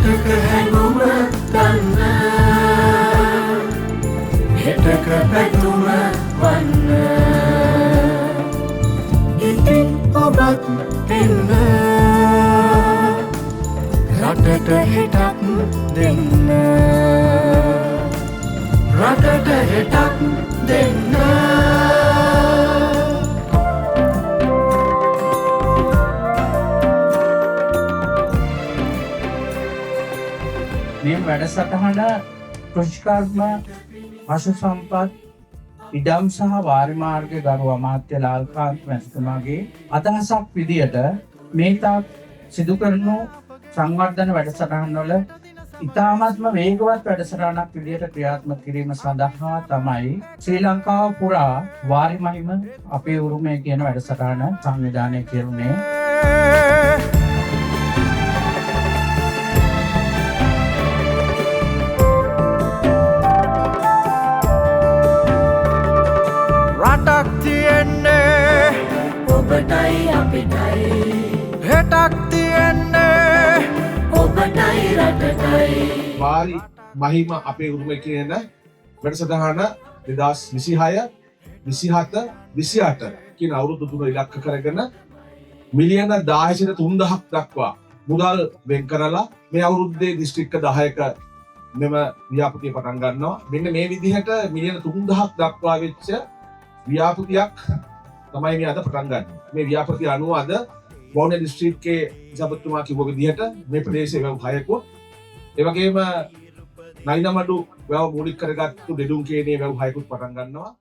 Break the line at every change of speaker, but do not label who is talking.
රටක හැඟුම දන්න හෙටක පැතුම වන්න ඉතින් ඔබත් එන්න රටට හෙටක් දෙන්න රටට හෙටක් දෙන්න
මේ වැඩසටහන කෘෂිකර්ම පශු සම්පත් ඉඩම් සහ වාරි මාර්ග ගරු අමාත්‍ය ලාල්කාන්ත මැතිතුමාගේ අදහසක් විදියට මේ තාක් සිදු කරනු සංවර්ධන වැඩසටහන් වල ඉතාමත්ම වේගවත් වැඩසටහනක් විදියට ක්‍රියාත්මක කිරීම සඳහා තමයි ශ්‍රී ලංකාව පුරා වාරි මහිම අපේ උරුමය කියන වැඩසටහන සංවිධානය කෙරුණේ.
රටක් තියෙන්නේ ඔබටයි අපිටයි හෙටක් තියෙන්නේ ඔබටයි රටටයි
වාරි මහිම අපේ උරුමය කියන වැඩසටහන 2026 27 28 කියන අවුරුදු තුන ඉලක්ක කරගෙන මිලියන 10 සිට 3000ක් දක්වා මුදල් වෙන් කරලා මේ අවුරුද්දේ දිස්ත්‍රික්ක 10ක මෙම ව්‍යාපෘතිය පටන් ගන්නවා. මෙන්න මේ විදිහට මිලියන 3000ක් දක්වා වෙච්ච ව්‍යාපෘතියක් තමයි මේ අද පටන් ගන්න. මේ ව්‍යාපෘතිය අනුව අද වවුනියා දිස්ත්‍රික්කයේ ජපතුමා කිව්ව විදිහට මේ ප්‍රදේශයේ වැව් 6කුත් ඒ වගේම නයිනමඩු වැව මූලික කරගත්තු දෙඩුම් කේනේ වැව් 6කුත් පටන් ගන්නවා.